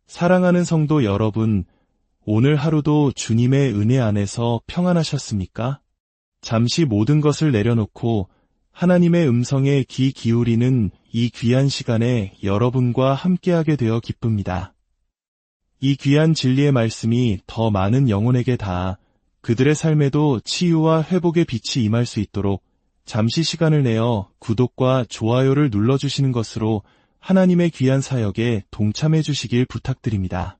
사랑하는 성도 여러분, 오늘 하루도 주님의 은혜 안에서 평안하셨습니까? 잠시 모든 것을 내려놓고 하나님의 음성에 귀 기울이는 이 귀한 시간에 여러분과 함께하게 되어 기쁩니다. 이 귀한 진리의 말씀이 더 많은 영혼에게 닿아 그들의 삶에도 치유와 회복의 빛이 임할 수 있도록 잠시 시간을 내어 구독과 좋아요를 눌러주시는 것으로 하나님의 귀한 사역에 동참해 주시길 부탁드립니다.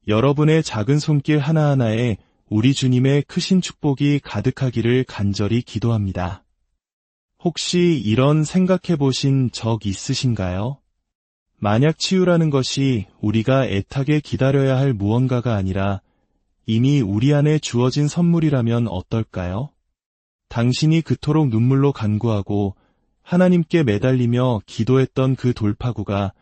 여러분의 작은 손길 하나하나에 우리 주님의 크신 축복이 가득하기를 간절히 기도합니다. 혹시 이런 생각해 보신 적 있으신가요? 만약 치유라는 것이 우리가 애타게 기다려야 할 무언가가 아니라 이미 우리 안에 주어진 선물이라면 어떨까요? 당신이 그토록 눈물로 간구하고 하나님께 매달리며 기도했던 그 돌파구가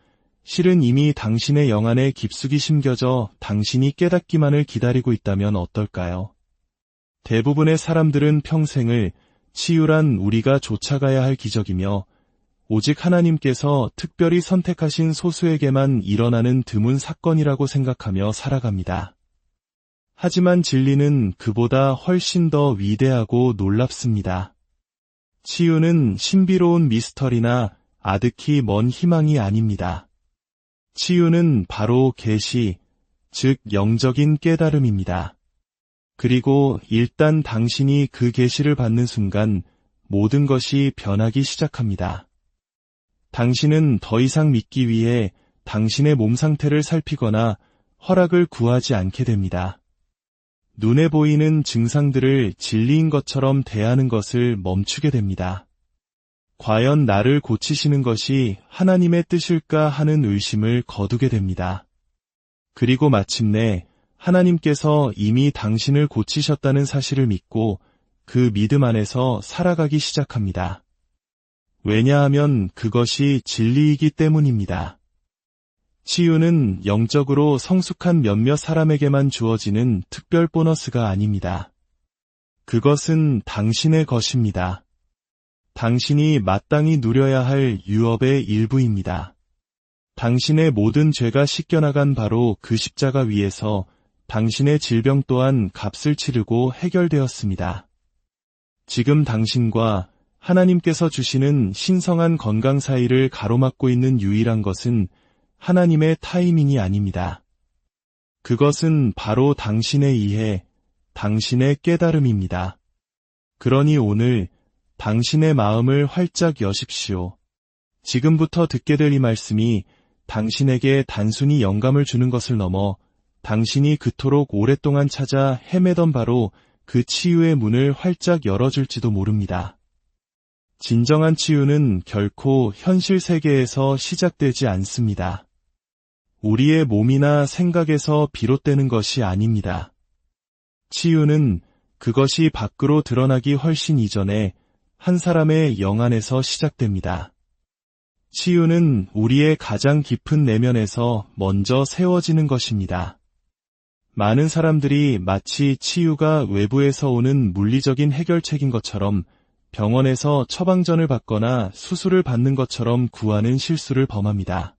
실은 이미 당신의 영 안에 깊숙이 심겨져 당신이 깨닫기만을 기다리고 있다면 어떨까요? 대부분의 사람들은 평생을 치유란 우리가 쫓아가야 할 기적이며 오직 하나님께서 특별히 선택하신 소수에게만 일어나는 드문 사건이라고 생각하며 살아갑니다. 하지만 진리는 그보다 훨씬 더 위대하고 놀랍습니다. 치유는 신비로운 미스터리나 아득히 먼 희망이 아닙니다. 치유는 바로 계시, 즉 영적인 깨달음입니다. 그리고 일단 당신이 그 계시를 받는 순간 모든 것이 변하기 시작합니다. 당신은 더 이상 믿기 위해 당신의 몸 상태를 살피거나 허락을 구하지 않게 됩니다. 눈에 보이는 증상들을 진리인 것처럼 대하는 것을 멈추게 됩니다. 과연 나를 고치시는 것이 하나님의 뜻일까 하는 의심을 거두게 됩니다. 그리고 마침내 하나님께서 이미 당신을 고치셨다는 사실을 믿고 그 믿음 안에서 살아가기 시작합니다. 왜냐하면 그것이 진리이기 때문입니다. 치유는 영적으로 성숙한 몇몇 사람에게만 주어지는 특별 보너스가 아닙니다. 그것은 당신의 것입니다. 당신이 마땅히 누려야 할 유업의 일부입니다. 당신의 모든 죄가 씻겨나간 바로 그 십자가 위에서 당신의 질병 또한 값을 치르고 해결되었습니다. 지금 당신과 하나님께서 주시는 신성한 건강 사이를 가로막고 있는 유일한 것은 하나님의 타이밍이 아닙니다. 그것은 바로 당신의 이해, 당신의 깨달음입니다. 그러니 오늘 당신의 마음을 활짝 여십시오. 지금부터 듣게 될 이 말씀이 당신에게 단순히 영감을 주는 것을 넘어 당신이 그토록 오랫동안 찾아 헤매던 바로 그 치유의 문을 활짝 열어줄지도 모릅니다. 진정한 치유는 결코 현실 세계에서 시작되지 않습니다. 우리의 몸이나 생각에서 비롯되는 것이 아닙니다. 치유는 그것이 밖으로 드러나기 훨씬 이전에 한 사람의 영 안에서 시작됩니다. 치유는 우리의 가장 깊은 내면에서 먼저 세워지는 것입니다. 많은 사람들이 마치 치유가 외부에서 오는 물리적인 해결책인 것처럼 병원에서 처방전을 받거나 수술을 받는 것처럼 구하는 실수를 범합니다.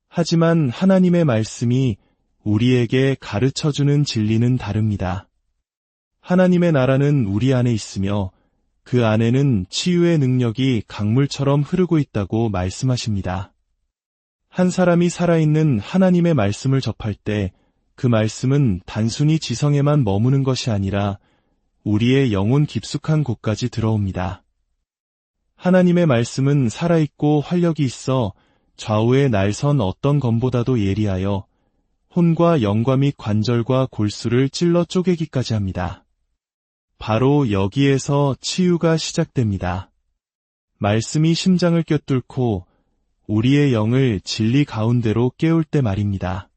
하지만 하나님의 말씀이 우리에게 가르쳐주는 진리는 다릅니다. 하나님의 나라는 우리 안에 있으며 그 안에는 치유의 능력이 강물처럼 흐르고 있다고 말씀하십니다. 한 사람이 살아있는 하나님의 말씀을 접할 때 그 말씀은 단순히 지성에만 머무는 것이 아니라 우리의 영혼 깊숙한 곳까지 들어옵니다. 하나님의 말씀은 살아있고 활력이 있어 좌우의 날선 어떤 검보다도 예리하여 혼과 영과 및 관절과 골수를 찔러 쪼개기까지 합니다. 바로 여기에서 치유가 시작됩니다. 말씀이 심장을 꿰뚫고 우리의 영을 진리 가운데로 깨울 때 말입니다.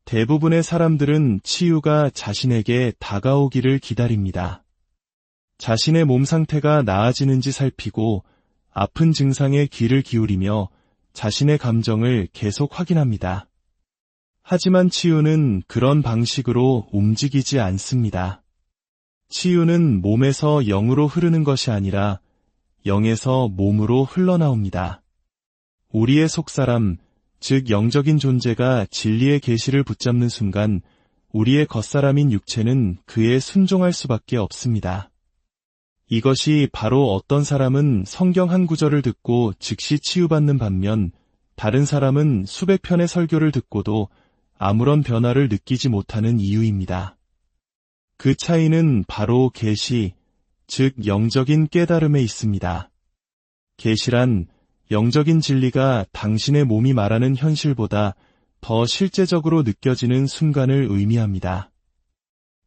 대부분의 사람들은 치유가 자신에게 다가오기를 기다립니다. 자신의 몸 상태가 나아지는지 살피고 아픈 증상에 귀를 기울이며 자신의 감정을 계속 확인합니다. 하지만 치유는 그런 방식으로 움직이지 않습니다. 치유는 몸에서 영으로 흐르는 것이 아니라 0에서 몸으로 흘러나옵니다. 우리의 속사람, 즉 영적인 존재가 진리의 계시를 붙잡는 순간 우리의 겉사람인 육체는 그에 순종할 수밖에 없습니다. 이것이 바로 어떤 사람은 성경 한 구절을 듣고 즉시 치유받는 반면 다른 사람은 수백 편의 설교를 듣고도 아무런 변화를 느끼지 못하는 이유입니다. 그 차이는 바로 계시, 즉 영적인 깨달음에 있습니다. 계시란 영적인 진리가 당신의 몸이 말하는 현실보다 더 실제적으로 느껴지는 순간을 의미합니다.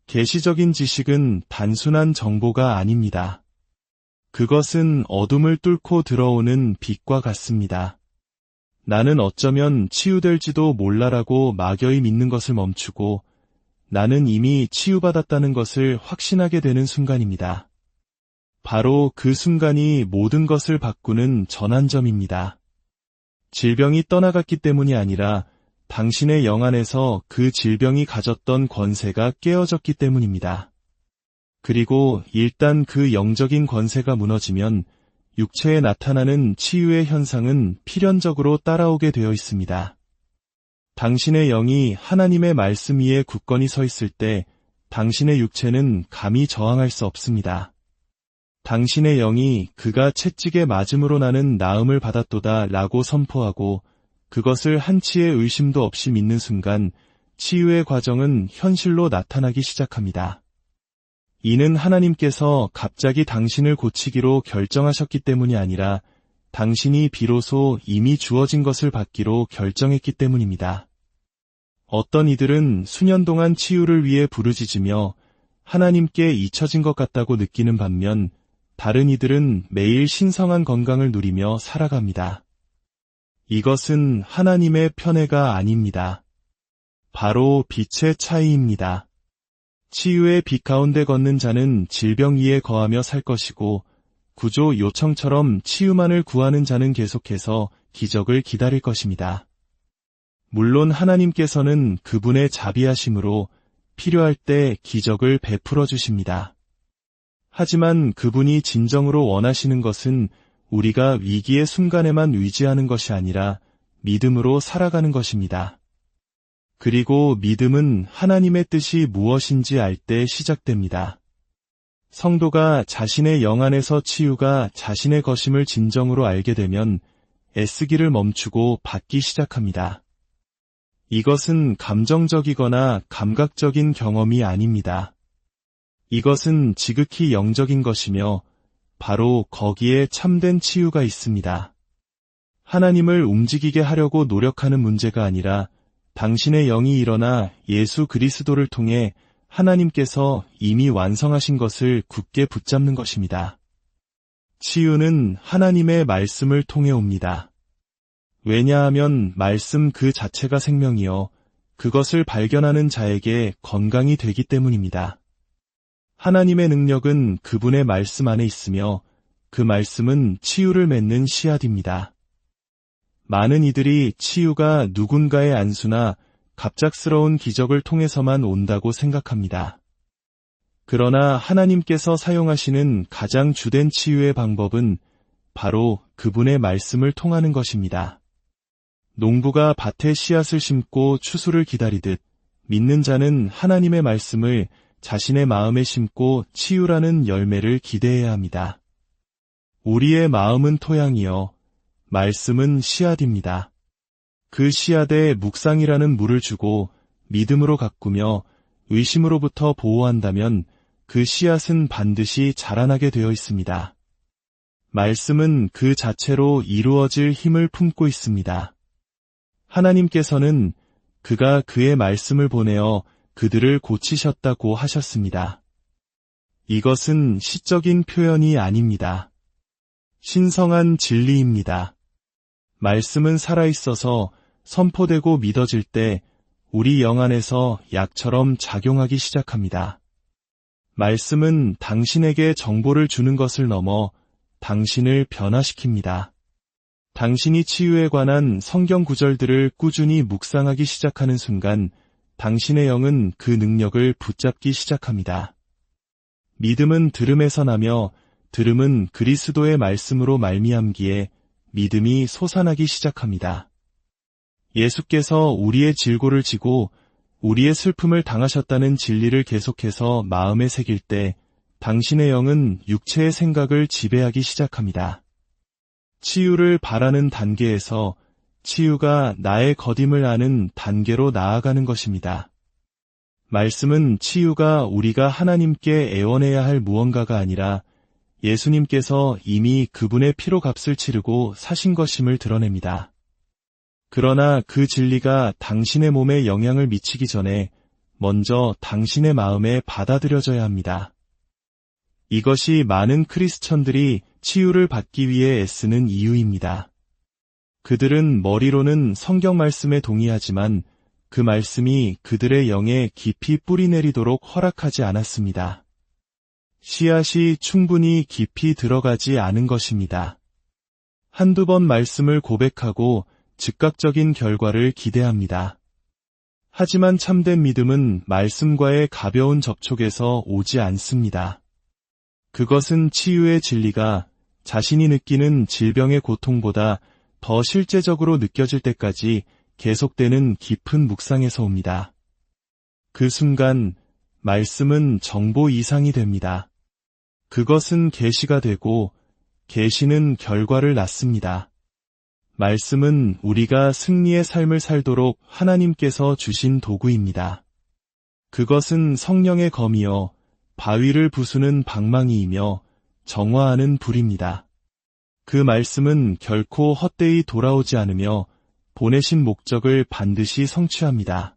계시적인 지식은 단순한 정보가 아닙니다. 그것은 어둠을 뚫고 들어오는 빛과 같습니다. 나는 어쩌면 치유될지도 몰라라고 막연히 믿는 것을 멈추고 나는 이미 치유받았다는 것을 확신하게 되는 순간입니다. 바로 그 순간이 모든 것을 바꾸는 전환점입니다. 질병이 떠나갔기 때문이 아니라 당신의 영 안에서 그 질병이 가졌던 권세가 깨어졌기 때문입니다. 그리고 일단 그 영적인 권세가 무너지면 육체에 나타나는 치유의 현상은 필연적으로 따라오게 되어 있습니다. 당신의 영이 하나님의 말씀 위에 굳건히 서 있을 때 당신의 육체는 감히 저항할 수 없습니다. 당신의 영이 그가 채찍에 맞음으로 나는 나음을 받았도다 라고 선포하고 그것을 한치의 의심도 없이 믿는 순간 치유의 과정은 현실로 나타나기 시작합니다. 이는 하나님께서 갑자기 당신을 고치기로 결정하셨기 때문이 아니라 당신이 비로소 이미 주어진 것을 받기로 결정했기 때문입니다. 어떤 이들은 수년 동안 치유를 위해 부르짖으며 하나님께 잊혀진 것 같다고 느끼는 반면 다른 이들은 매일 신성한 건강을 누리며 살아갑니다. 이것은 하나님의 편애가 아닙니다. 바로 빛의 차이입니다. 치유의 빛 가운데 걷는 자는 질병 위에 거하며 살 것이고 구조 요청처럼 치유만을 구하는 자는 계속해서 기적을 기다릴 것입니다. 물론 하나님께서는 그분의 자비하심으로 필요할 때 기적을 베풀어 주십니다. 하지만 그분이 진정으로 원하시는 것은 우리가 위기의 순간에만 의지하는 것이 아니라 믿음으로 살아가는 것입니다. 그리고 믿음은 하나님의 뜻이 무엇인지 알 때 시작됩니다. 성도가 자신의 영 안에서 치유가 자신의 것임을 진정으로 알게 되면 애쓰기를 멈추고 받기 시작합니다. 이것은 감정적이거나 감각적인 경험이 아닙니다. 이것은 지극히 영적인 것이며 바로 거기에 참된 치유가 있습니다. 하나님을 움직이게 하려고 노력하는 문제가 아니라 당신의 영이 일어나 예수 그리스도를 통해 하나님께서 이미 완성하신 것을 굳게 붙잡는 것입니다. 치유는 하나님의 말씀을 통해 옵니다. 왜냐하면 말씀 그 자체가 생명이요 그것을 발견하는 자에게 건강이 되기 때문입니다. 하나님의 능력은 그분의 말씀 안에 있으며 그 말씀은 치유를 맺는 씨앗입니다. 많은 이들이 치유가 누군가의 안수나 갑작스러운 기적을 통해서만 온다고 생각합니다. 그러나 하나님께서 사용하시는 가장 주된 치유의 방법은 바로 그분의 말씀을 통하는 것입니다. 농부가 밭에 씨앗을 심고 추수를 기다리듯 믿는 자는 하나님의 말씀을 자신의 마음에 심고 치유라는 열매를 기대해야 합니다. 우리의 마음은 토양이요 말씀은 씨앗입니다. 그 씨앗에 묵상이라는 물을 주고 믿음으로 가꾸며 의심으로부터 보호한다면 그 씨앗은 반드시 자라나게 되어 있습니다. 말씀은 그 자체로 이루어질 힘을 품고 있습니다. 하나님께서는 그가 그의 말씀을 보내어 그들을 고치셨다고 하셨습니다. 이것은 시적인 표현이 아닙니다. 신성한 진리입니다. 말씀은 살아있어서 선포되고 믿어질 때 우리 영 안에서 약처럼 작용하기 시작합니다. 말씀은 당신에게 정보를 주는 것을 넘어 당신을 변화시킵니다. 당신이 치유에 관한 성경 구절들을 꾸준히 묵상하기 시작하는 순간 당신의 영은 그 능력을 붙잡기 시작합니다. 믿음은 들음에서 나며 들음은 그리스도의 말씀으로 말미암기에 믿음이 솟아나기 시작합니다. 예수께서 우리의 질고를 지고 우리의 슬픔을 당하셨다는 진리를 계속해서 마음에 새길 때 당신의 영은 육체의 생각을 지배하기 시작합니다. 치유를 바라는 단계에서 치유가 나의 거dim을 아는 단계로 나아가는 것입니다. 말씀은 치유가 우리가 하나님께 애원해야 할 무언가가 아니라 예수님께서 이미 그분의 피로 값을 치르고 사신 것임을 드러냅니다. 그러나 그 진리가 당신의 몸에 영향을 미치기 전에 먼저 당신의 마음에 받아들여져야 합니다. 이것이 많은 크리스천들이 치유를 받기 위해 애쓰는 이유입니다. 그들은 머리로는 성경 말씀에 동의하지만 그 말씀이 그들의 영에 깊이 뿌리내리도록 허락하지 않았습니다. 씨앗이 충분히 깊이 들어가지 않은 것입니다. 한두 번 말씀을 고백하고 즉각적인 결과를 기대합니다. 하지만 참된 믿음은 말씀과의 가벼운 접촉에서 오지 않습니다. 그것은 치유의 진리가 자신이 느끼는 질병의 고통보다 더 실제적으로 느껴질 때까지 계속되는 깊은 묵상에서 옵니다. 그 순간 말씀은 정보 이상이 됩니다. 그것은 계시가 되고 계시는 결과를 낳습니다. 말씀은 우리가 승리의 삶을 살도록 하나님께서 주신 도구입니다. 그것은 성령의 검이여 바위를 부수는 방망이이며 정화하는 불입니다. 그 말씀은 결코 헛되이 돌아오지 않으며 보내신 목적을 반드시 성취합니다.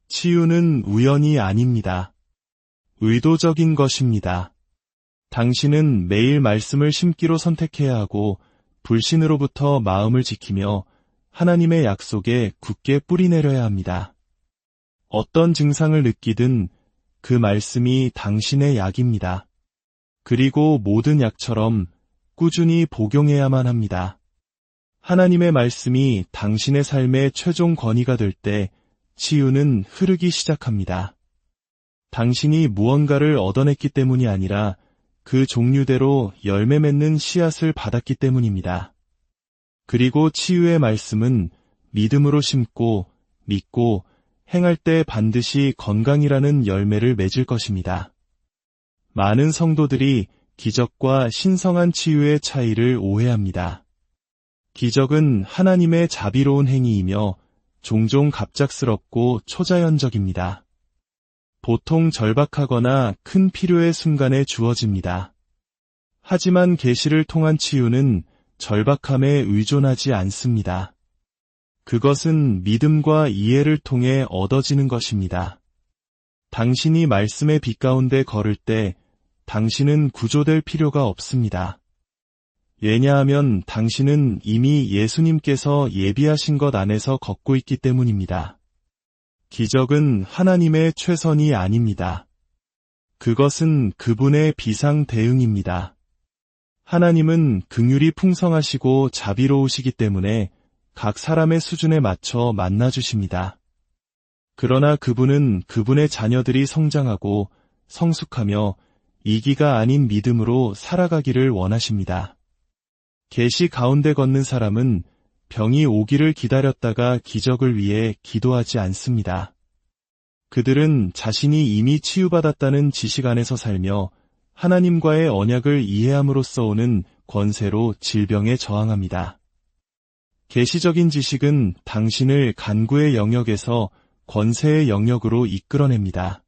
치유는 우연이 아닙니다. 의도적인 것입니다. 당신은 매일 말씀을 심기로 선택해야 하고 불신으로부터 마음을 지키며 하나님의 약속에 굳게 뿌리내려야 합니다. 어떤 증상을 느끼든 그 말씀이 당신의 약입니다. 그리고 모든 약처럼 꾸준히 복용해야만 합니다. 하나님의 말씀이 당신의 삶의 최종 권위가 될 때 치유는 흐르기 시작합니다. 당신이 무언가를 얻어냈기 때문이 아니라 그 종류대로 열매 맺는 씨앗을 받았기 때문입니다. 그리고 치유의 말씀은 믿음으로 심고 믿고 행할 때 반드시 건강이라는 열매를 맺을 것입니다. 많은 성도들이 기적과 신성한 치유의 차이를 오해합니다. 기적은 하나님의 자비로운 행위이며 종종 갑작스럽고 초자연적입니다. 보통 절박하거나 큰 필요의 순간에 주어집니다. 하지만 계시를 통한 치유는 절박함에 의존하지 않습니다. 그것은 믿음과 이해를 통해 얻어지는 것입니다. 당신이 말씀의 빛 가운데 걸을 때 당신은 구조될 필요가 없습니다. 왜냐하면 당신은 이미 예수님께서 예비하신 것 안에서 걷고 있기 때문입니다. 기적은 하나님의 최선이 아닙니다. 그것은 그분의 비상 대응입니다. 하나님은 긍휼이 풍성하시고 자비로우시기 때문에 각 사람의 수준에 맞춰 만나주십니다. 그러나 그분은 그분의 자녀들이 성장하고 성숙하며 이기가 아닌 믿음으로 살아가기를 원하십니다. 계시 가운데 걷는 사람은 병이 오기를 기다렸다가 기적을 위해 기도하지 않습니다. 그들은 자신이 이미 치유받았다는 지식 안에서 살며 하나님과의 언약을 이해함으로써 오는 권세로 질병에 저항합니다. 계시적인 지식은 당신을 간구의 영역에서 권세의 영역으로 이끌어냅니다.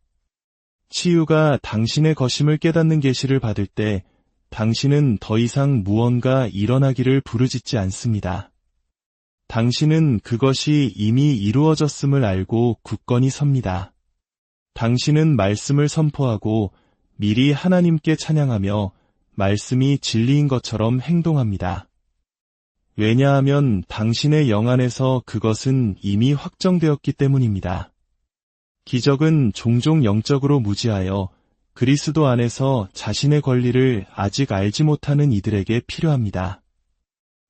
치유가 당신의 것임을 깨닫는 계시를 받을 때 당신은 더 이상 무언가 일어나기를 부르짖지 않습니다. 당신은 그것이 이미 이루어졌음을 알고 굳건히 섭니다. 당신은 말씀을 선포하고 미리 하나님께 찬양하며 말씀이 진리인 것처럼 행동합니다. 왜냐하면 당신의 영 안에서 그것은 이미 확정되었기 때문입니다. 기적은 종종 영적으로 무지하여 그리스도 안에서 자신의 권리를 아직 알지 못하는 이들에게 필요합니다.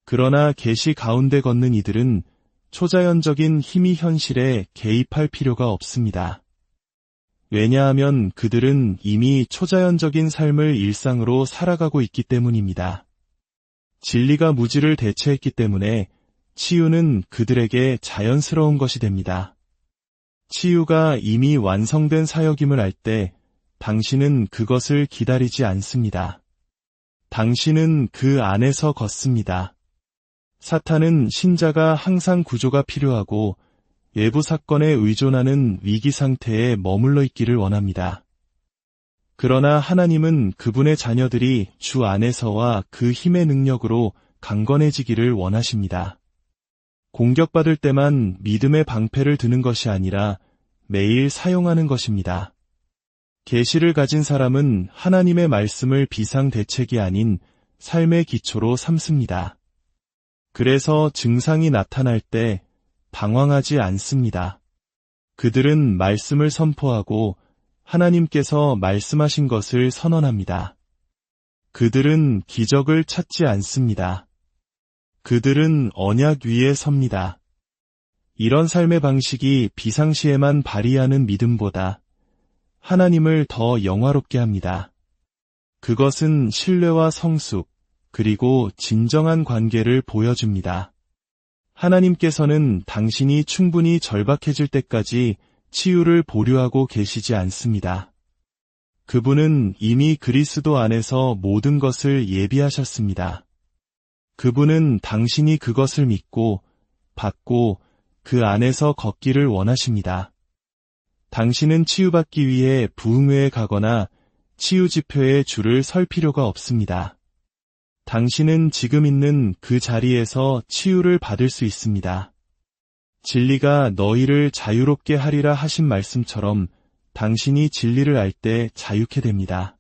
그러나 계시 가운데 걷는 이들은 초자연적인 힘이 현실에 개입할 필요가 없습니다. 왜냐하면 그들은 이미 초자연적인 삶을 일상으로 살아가고 있기 때문입니다. 진리가 무지를 대체했기 때문에 치유는 그들에게 자연스러운 것이 됩니다. 치유가 이미 완성된 사역임을 알 때 당신은 그것을 기다리지 않습니다. 당신은 그 안에서 걷습니다. 사탄은 신자가 항상 구조가 필요하고 외부 사건에 의존하는 위기 상태에 머물러 있기를 원합니다. 그러나 하나님은 그분의 자녀들이 주 안에서와 그 힘의 능력으로 강건해지기를 원하십니다. 공격받을 때만 믿음의 방패를 드는 것이 아니라 매일 사용하는 것입니다. 계시를 가진 사람은 하나님의 말씀을 비상대책이 아닌 삶의 기초로 삼습니다. 그래서 증상이 나타날 때 방황하지 않습니다. 그들은 말씀을 선포하고 하나님께서 말씀하신 것을 선언합니다. 그들은 기적을 찾지 않습니다. 그들은 언약 위에 섭니다. 이런 삶의 방식이 비상시에만 발휘하는 믿음보다 하나님을 더 영화롭게 합니다. 그것은 신뢰와 성숙, 그리고 진정한 관계를 보여줍니다. 하나님께서는 당신이 충분히 절박해질 때까지 치유를 보류하고 계시지 않습니다. 그분은 이미 그리스도 안에서 모든 것을 예비하셨습니다. 그분은 당신이 그것을 믿고 받고 그 안에서 걷기를 원하십니다. 당신은 치유받기 위해 부흥회에 가거나 치유 집회에 줄을 설 필요가 없습니다. 당신은 지금 있는 그 자리에서 치유를 받을 수 있습니다. 진리가 너희를 자유롭게 하리라 하신 말씀처럼 당신이 진리를 알 때 자유케 됩니다.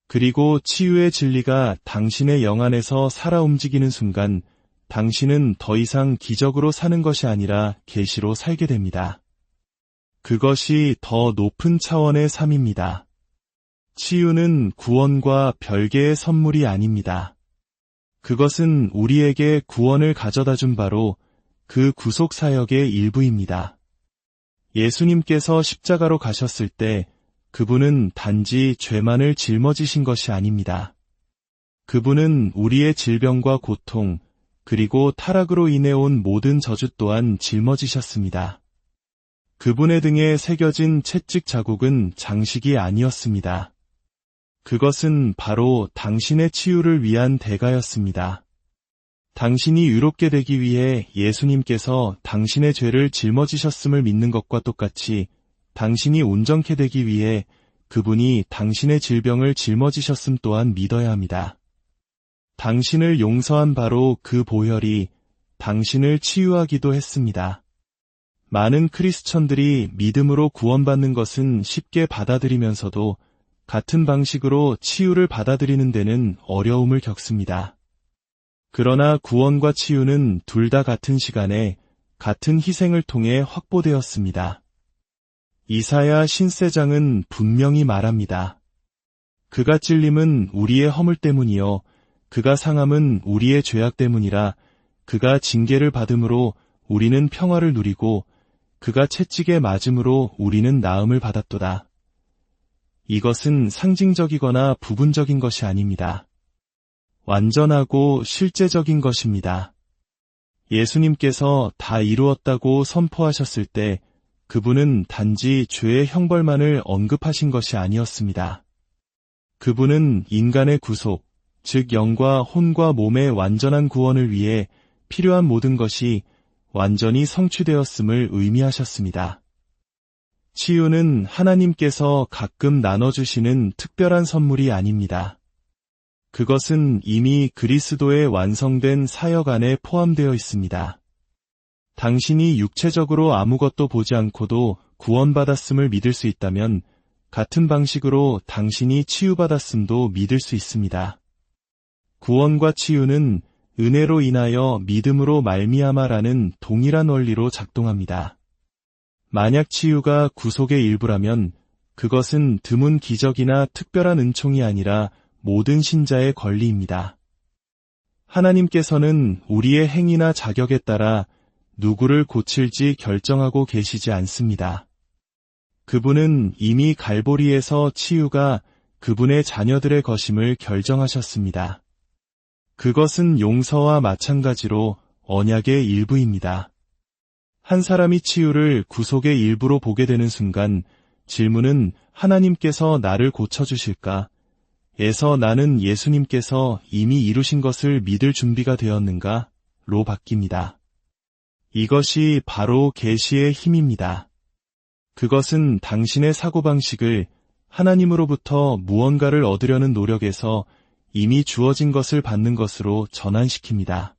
그리고 치유의 진리가 당신의 영 안에서 살아 움직이는 순간 당신은 더 이상 기적으로 사는 것이 아니라 계시로 살게 됩니다. 그것이 더 높은 차원의 삶입니다. 치유는 구원과 별개의 선물이 아닙니다. 그것은 우리에게 구원을 가져다 준 바로 그 구속 사역의 일부입니다. 예수님께서 십자가로 가셨을 때 그분은 단지 죄만을 짊어지신 것이 아닙니다. 그분은 우리의 질병과 고통, 그리고 타락으로 인해 온 모든 저주 또한 짊어지셨습니다. 그분의 등에 새겨진 채찍 자국은 장식이 아니었습니다. 그것은 바로 당신의 치유를 위한 대가였습니다. 당신이 유롭게 되기 위해 예수님께서 당신의 죄를 짊어지셨음을 믿는 것과 똑같이 당신이 온전케 되기 위해 그분이 당신의 질병을 짊어지셨음 또한 믿어야 합니다. 당신을 용서한 바로 그 보혈이 당신을 치유하기도 했습니다. 많은 크리스천들이 믿음으로 구원받는 것은 쉽게 받아들이면서도 같은 방식으로 치유를 받아들이는 데는 어려움을 겪습니다. 그러나 구원과 치유는 둘 다 같은 시간에 같은 희생을 통해 확보되었습니다. 이사야 신세장은 분명히 말합니다. 그가 찔림은 우리의 허물 때문이요 그가 상함은 우리의 죄악 때문이라 그가 징계를 받음으로 우리는 평화를 누리고 그가 채찍에 맞음으로 우리는 나음을 받았도다. 이것은 상징적이거나 부분적인 것이 아닙니다. 완전하고 실제적인 것입니다. 예수님께서 다 이루었다고 선포하셨을 때 그분은 단지 죄의 형벌만을 언급하신 것이 아니었습니다. 그분은 인간의 구속, 즉 영과 혼과 몸의 완전한 구원을 위해 필요한 모든 것이 완전히 성취되었음을 의미하셨습니다. 치유는 하나님께서 가끔 나눠주시는 특별한 선물이 아닙니다. 그것은 이미 그리스도의 완성된 사역 안에 포함되어 있습니다. 당신이 육체적으로 아무것도 보지 않고도 구원받았음을 믿을 수 있다면 같은 방식으로 당신이 치유받았음도 믿을 수 있습니다. 구원과 치유는 은혜로 인하여 믿음으로 말미암아라는 동일한 원리로 작동합니다. 만약 치유가 구속의 일부라면 그것은 드문 기적이나 특별한 은총이 아니라 모든 신자의 권리입니다. 하나님께서는 우리의 행위나 자격에 따라 누구를 고칠지 결정하고 계시지 않습니다. 그분은 이미 갈보리에서 치유가 그분의 자녀들의 것임을 결정하셨습니다. 그것은 용서와 마찬가지로 언약의 일부입니다. 한 사람이 치유를 구속의 일부로 보게 되는 순간 질문은 하나님께서 나를 고쳐주실까? 에서 나는 예수님께서 이미 이루신 것을 믿을 준비가 되었는가? 로 바뀝니다. 이것이 바로 계시의 힘입니다. 그것은 당신의 사고방식을 하나님으로부터 무언가를 얻으려는 노력에서 이미 주어진 것을 받는 것으로 전환시킵니다.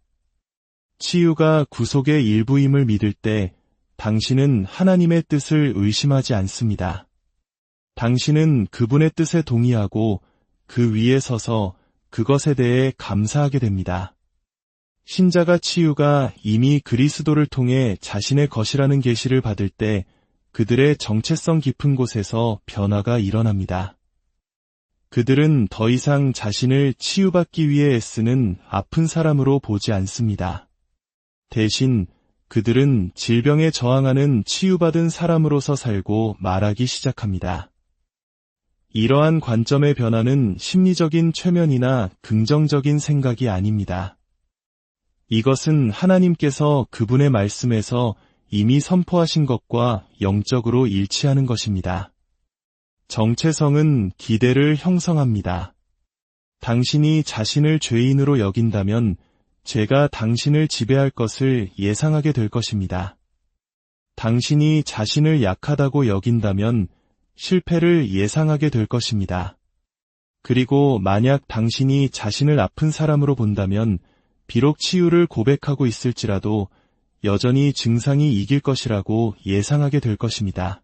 치유가 구속의 일부임을 믿을 때 당신은 하나님의 뜻을 의심하지 않습니다. 당신은 그분의 뜻에 동의하고 그 위에 서서 그것에 대해 감사하게 됩니다. 신자가 치유가 이미 그리스도를 통해 자신의 것이라는 계시를 받을 때 그들의 정체성 깊은 곳에서 변화가 일어납니다. 그들은 더 이상 자신을 치유받기 위해 애쓰는 아픈 사람으로 보지 않습니다. 대신 그들은 질병에 저항하는 치유받은 사람으로서 살고 말하기 시작합니다. 이러한 관점의 변화는 심리적인 최면이나 긍정적인 생각이 아닙니다. 이것은 하나님께서 그분의 말씀에서 이미 선포하신 것과 영적으로 일치하는 것입니다. 정체성은 기대를 형성합니다. 당신이 자신을 죄인으로 여긴다면 죄가 당신을 지배할 것을 예상하게 될 것입니다. 당신이 자신을 약하다고 여긴다면 실패를 예상하게 될 것입니다. 그리고 만약 당신이 자신을 아픈 사람으로 본다면 비록 치유를 고백하고 있을지라도 여전히 증상이 이길 것이라고 예상하게 될 것입니다.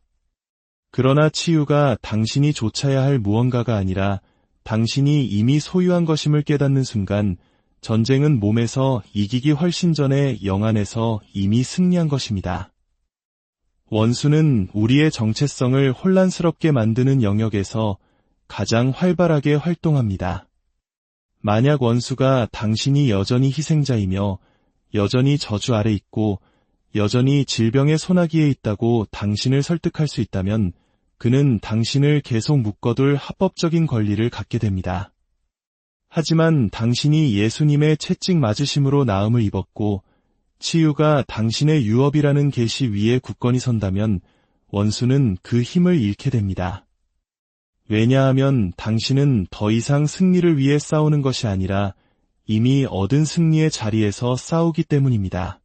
그러나 치유가 당신이 좇아야 할 무언가가 아니라 당신이 이미 소유한 것임을 깨닫는 순간 전쟁은 몸에서 이기기 훨씬 전에 영 안에서 이미 승리한 것입니다. 원수는 우리의 정체성을 혼란스럽게 만드는 영역에서 가장 활발하게 활동합니다. 만약 원수가 당신이 여전히 희생자이며 여전히 저주 아래 있고 여전히 질병의 소나기에 있다고 당신을 설득할 수 있다면 그는 당신을 계속 묶어둘 합법적인 권리를 갖게 됩니다. 하지만 당신이 예수님의 채찍 맞으심으로 나음을 입었고 치유가 당신의 유업이라는 계시 위에 굳건히 선다면 원수는 그 힘을 잃게 됩니다. 왜냐하면 당신은 더 이상 승리를 위해 싸우는 것이 아니라 이미 얻은 승리의 자리에서 싸우기 때문입니다.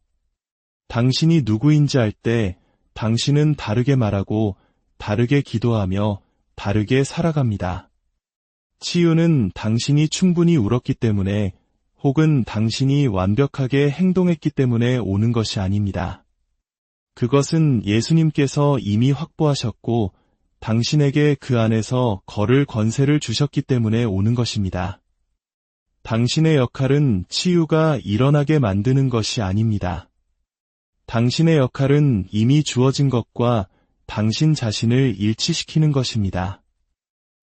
당신이 누구인지 알 때 당신은 다르게 말하고 다르게 기도하며 다르게 살아갑니다. 치유는 당신이 충분히 울었기 때문에 혹은 당신이 완벽하게 행동했기 때문에 오는 것이 아닙니다. 그것은 예수님께서 이미 확보하셨고 당신에게 그 안에서 걸을 권세를 주셨기 때문에 오는 것입니다. 당신의 역할은 치유가 일어나게 만드는 것이 아닙니다. 당신의 역할은 이미 주어진 것과 당신 자신을 일치시키는 것입니다.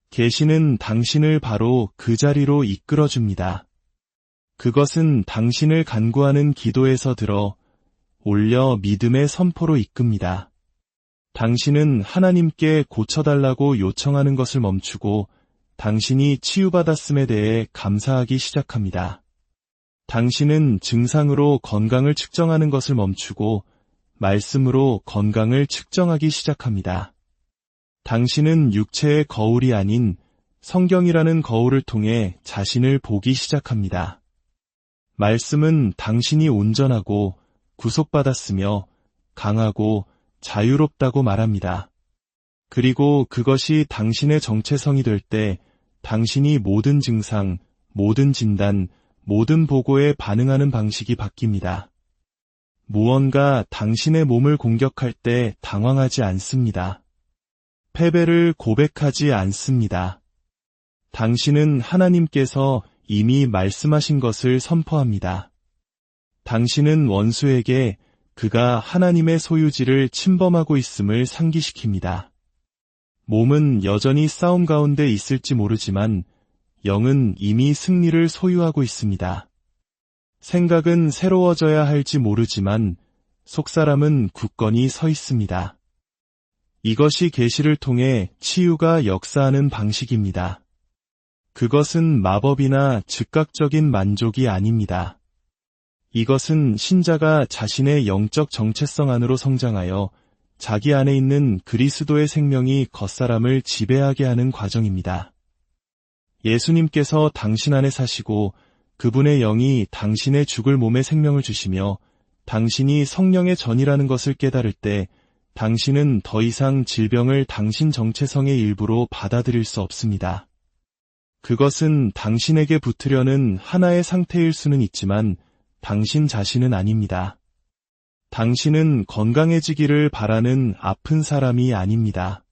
계시는 당신을 바로 그 자리로 이끌어줍니다. 그것은 당신을 간구하는 기도에서 들어 올려 믿음의 선포로 이끕니다. 당신은 하나님께 고쳐달라고 요청하는 것을 멈추고 당신이 치유받았음에 대해 감사하기 시작합니다. 당신은 증상으로 건강을 측정하는 것을 멈추고 말씀으로 건강을 측정하기 시작합니다. 당신은 육체의 거울이 아닌 성경이라는 거울을 통해 자신을 보기 시작합니다. 말씀은 당신이 온전하고 구속받았으며 강하고 자유롭다고 말합니다. 그리고 그것이 당신의 정체성이 될 때 당신이 모든 증상, 모든 진단, 모든 보고에 반응하는 방식이 바뀝니다. 무언가 당신의 몸을 공격할 때 당황하지 않습니다. 패배를 고백하지 않습니다. 당신은 하나님께서 이미 말씀하신 것을 선포합니다. 당신은 원수에게 그가 하나님의 소유지를 침범하고 있음을 상기시킵니다. 몸은 여전히 싸움 가운데 있을지 모르지만 영은 이미 승리를 소유하고 있습니다. 생각은 새로워져야 할지 모르지만 속사람은 굳건히 서 있습니다. 이것이 계시를 통해 치유가 역사하는 방식입니다. 그것은 마법이나 즉각적인 만족이 아닙니다. 이것은 신자가 자신의 영적 정체성 안으로 성장하여 자기 안에 있는 그리스도의 생명이 겉사람을 지배하게 하는 과정입니다. 예수님께서 당신 안에 사시고 그분의 영이 당신의 죽을 몸에 생명을 주시며 당신이 성령의 전이라는 것을 깨달을 때 당신은 더 이상 질병을 당신 정체성의 일부로 받아들일 수 없습니다. 그것은 당신에게 붙으려는 하나의 상태일 수는 있지만 당신 자신은 아닙니다. 당신은 건강해지기를 바라는 아픈 사람이 아닙니다.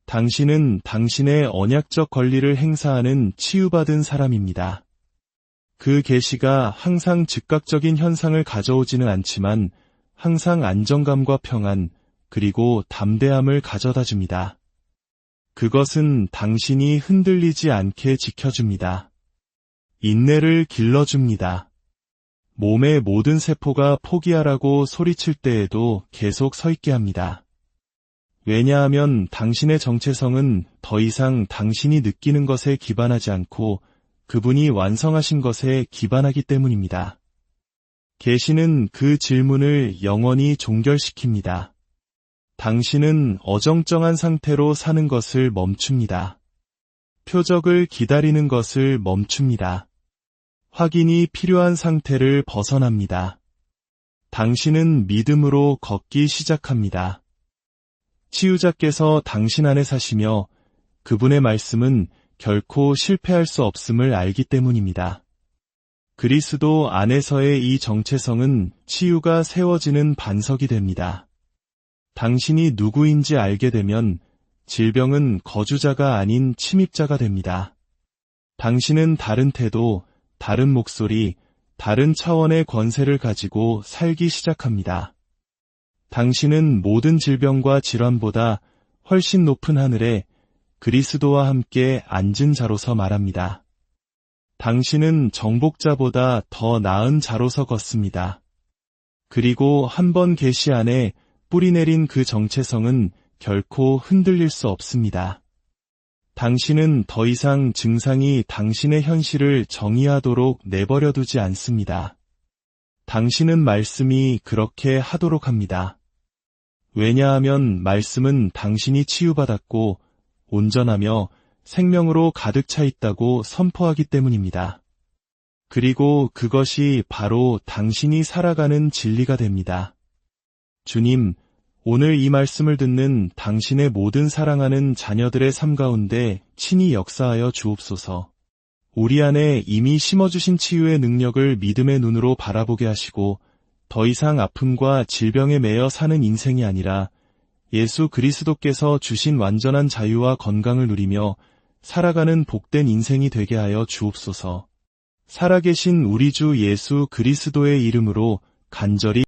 당신은 당신의 언약적 권리를 행사하는 치유받은 사람입니다. 그 계시가 항상 즉각적인 현상을 가져오지는 않지만 항상 안정감과 평안, 그리고 담대함을 가져다 줍니다. 그것은 당신이 흔들리지 않게 지켜줍니다. 인내를 길러줍니다. 몸의 모든 세포가 포기하라고 소리칠 때에도 계속 서 있게 합니다. 왜냐하면 당신의 정체성은 더 이상 당신이 느끼는 것에 기반하지 않고 그분이 완성하신 것에 기반하기 때문입니다. 계시는 그 질문을 영원히 종결시킵니다. 당신은 어정쩡한 상태로 사는 것을 멈춥니다. 표적을 기다리는 것을 멈춥니다. 확인이 필요한 상태를 벗어납니다. 당신은 믿음으로 걷기 시작합니다. 치유자께서 당신 안에 사시며 그분의 말씀은 결코 실패할 수 없음을 알기 때문입니다. 그리스도 안에서의 이 정체성은 치유가 세워지는 반석이 됩니다. 당신이 누구인지 알게 되면 질병은 거주자가 아닌 침입자가 됩니다. 당신은 다른 태도, 다른 목소리, 다른 차원의 권세를 가지고 살기 시작합니다. 당신은 모든 질병과 질환보다 훨씬 높은 하늘에 그리스도와 함께 앉은 자로서 말합니다. 당신은 정복자보다 더 나은 자로서 걷습니다. 그리고 한 번 계시 안에 뿌리내린 그 정체성은 결코 흔들릴 수 없습니다. 당신은 더 이상 증상이 당신의 현실을 정의하도록 내버려두지 않습니다. 당신은 말씀이 그렇게 하도록 합니다. 왜냐하면 말씀은 당신이 치유받았고 온전하며 생명으로 가득 차 있다고 선포하기 때문입니다. 그리고 그것이 바로 당신이 살아가는 진리가 됩니다. 주님, 오늘 이 말씀을 듣는 당신의 모든 사랑하는 자녀들의 삶 가운데 친히 역사하여 주옵소서. 우리 안에 이미 심어주신 치유의 능력을 믿음의 눈으로 바라보게 하시고 더 이상 아픔과 질병에 매여 사는 인생이 아니라 예수 그리스도께서 주신 완전한 자유와 건강을 누리며 살아가는 복된 인생이 되게 하여 주옵소서. 살아계신 우리 주 예수 그리스도의 이름으로 간절히